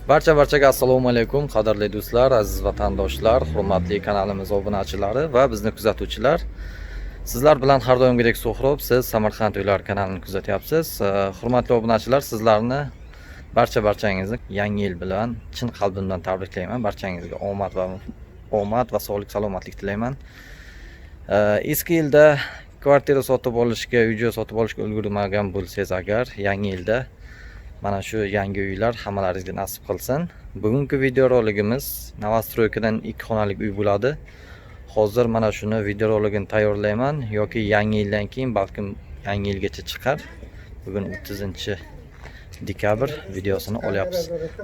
Barchaga assalomu alaykum, qadrli do'stlar, aziz vatandoshlar, hurmatli kanalimiz obunachilari va bizni kuzatuvchilar. Sizlar bilan har doimgidek So'hrab, siz Samarqand uylari kanalini kuzatyapsiz. Hurmatli obunachilar, sizlarni barchangizni yangi yil bilan chin qalbimdan tabriklayman. Barchangizga omad va sog'lik salomatlik tilayman. Eski yilda kvartira sotib olishga, uy-joy sotib olishga ulgurmagan bo'lsangiz agar, yangi yilda mana shu yangi uylar hammalaringizga nasib qilsin. Bugungi video roligimiz Novostroykadan 2 xonalik uy bo'ladi. Hozir mana shuni video roligini tayyorlayman yoki yangi yildan keyin balkim yangi yilgacha chiqar. Bugun 30-dekabr videosini olyapmiz.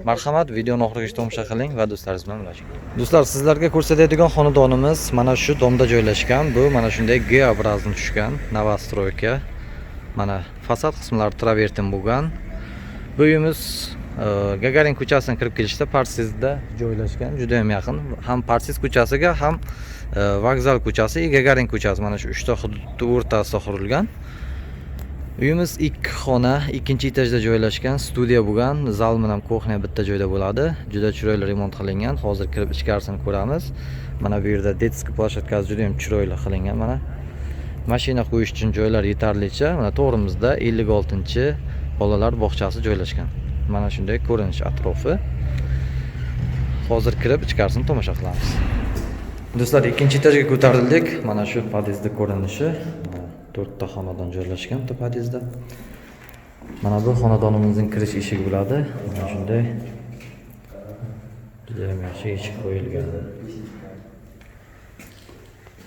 Marhamat, videoni oxirigacha tomosha qiling va do'stlaringiz bilan ulashing. Do'stlar, sizlarga ko'rsatadigan xonadonimiz mana shu domda joylashgan. Bu mana shunday G obrazini tushgan Novostroyka. Mana fasad qismlari travertin bo'lgan. Bu uyimiz Gagarin ko'chasidan kirib kelishda Parsizda joylashgan, juda ham yaqin. Ham Parsiz ko'chasiga, ham Vokzal ko'chasi, Gagarin ko'chasi mana shu 3 ta hududning o'rtasida qurilgan. Uyimiz 2 xona, 2-etajda joylashgan, studiya bo'lgan, zal bilan kuxnya bitta joyda bo'ladi. Juda chiroyli remont qilingan. Hozir kirib ichkarisini ko'ramiz. Mana bu yerda detskiy plashatkasi juda ham chiroyli qilingan. Mana mashina qo'yish uchun joylar yetarlicha. Mana to'g'rimizda 56-chi bolalar bog'chasi joylashgan. Mana shunday ko'rinish atrofi. Hozir kirib ichkarisini tomosha qilamiz. Do'stlar, 2-etajga ko'tarildik. Mana shu podyezdda ko'rinishi. 4 ta xonadon joylashgan bu podyezdda. Mana bu xonadonimizning kirish eshigi bo'ladi. Mana shunday juda ham yaxshi eshik qo'yilgan.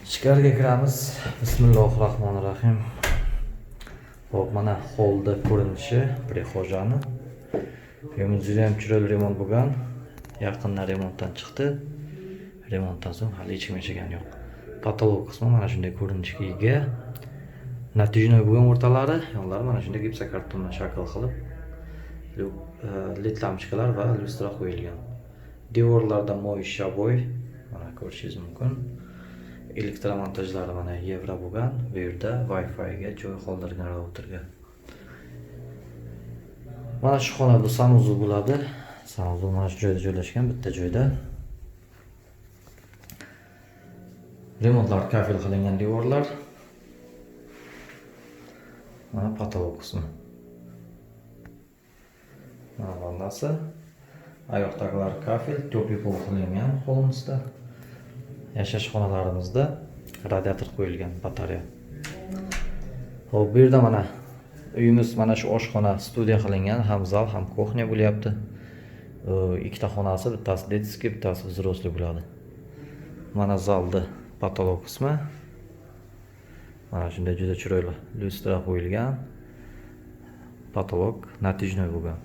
Ichkariga kiramiz. Bismillahirrohmanirrohim. Hop, mana holda ko'rinishi, prixojani. Uyimiz juda ham chiroyli remont bo'lgan. Yaqinda remontdan chiqdi. Remontdan so'ng hali hech kim yashagan yo'q. Patolog qismi mana shunday ko'rinishga ega. Natijnoy bo'lgan o'rtalari, yonlari mana shunday gipsokartondan shakl qilib led lampochkalar va lustra qo'yilgan. Devorlarda mo'y shaboy, mana ko'rishingiz mumkin. Elektromontajlari mana Yevro bo'lgan. Bu yerda Wi-Fi ga joy qoldirgan routerga. Mana shu xona bu sanuzul bo'ladi. Sanuzul mana shu joyda joylashgan, bitta joyda. Remontlar kafel qilingan devorlar. Mana patolog qismi. Mana vannasi. Oyoqdagilar kafel, to'pli pol qilingan hovlimizda. Yashash xonalarimizda radiator qo'yilgan, batareya. Xo'p, bu yerda mana uyimiz mana shu oshxona, studiya qilingan, ham zal, ham kuxnya bo'lyapti. Ikkita xonasi, bittasi detskiy, bittasi взрослый bo'ladi. Mana zalda patolog qismi. Mana shunday juda chiroyli lustra qo'yilgan. Patolog natijnoy bo'lgan.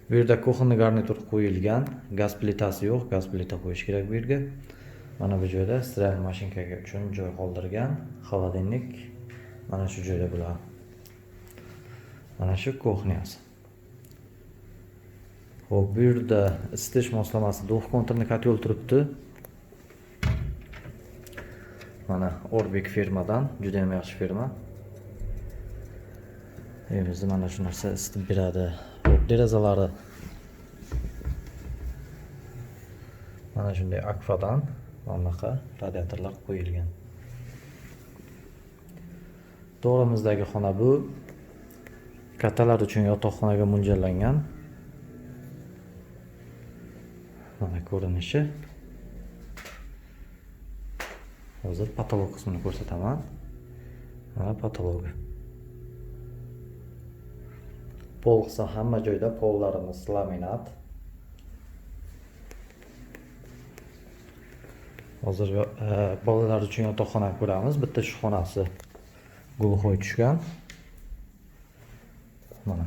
Bu yerda kuxonli garnitur qo'yilgan, gaz plitasi yo'q, gaz plita qo'yish kerak bu yerga. Mana bu joyda stиральный mashinkaga uchun joy qoldirgan, xolodilnik mana shu joyda bo'ladi. Mana shu kuxnyasi. Xo'p, bu yerda isitish moslamasi duxkontrni kotyol turibdi. Mana Orbek firmadan, juda ham yaxshi firma. Uyimizni mana shu narsa isitib beradi. Derazalari mana shunday akfadan bunaqa radiatorlar qo'yilgan. To'g'rimizdagi xona bu. Kattalar uchun yotoqxonaga mo'ljallangan. Mana ko'rinishi. Hozir patolog qismini ko'rsataman. Mana patologi. Pol qismi hamma joyda pollarimiz laminat. Hozir bolalar uchun yotoqxona ko'ramiz. Bitta shu xonasi gulxoy tushgan. Mana.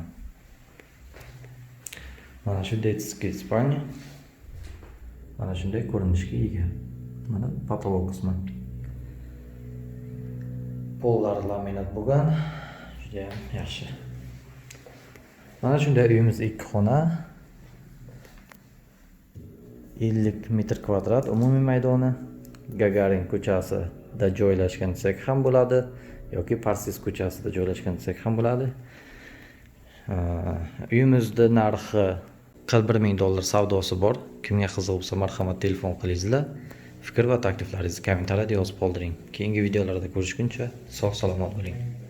Mana shu detskiy spalnya. Mana shunday ko'rinishga ega. Mana patolog qismi. Pollar laminat bo'lgan. Juda ham yaxshi. Mana shunday uyimiz 2 xona. 50 metr kvadrat umumiy maydoni. Gagarin ko'chasida joylashgan desak ham bo'ladi yoki Parsiz ko'chasida joylashgan desak ham bo'ladi. Uyimizni narxi 41 ming dollar savdosi bor. Kimga qiziq bo'lsa marhamat telefon qilingizlar. Fikr va takliflaringizni kommentariyada yozib qoldiring. Keyingi videolarda ko'rishguncha sog' salomat bo'ling.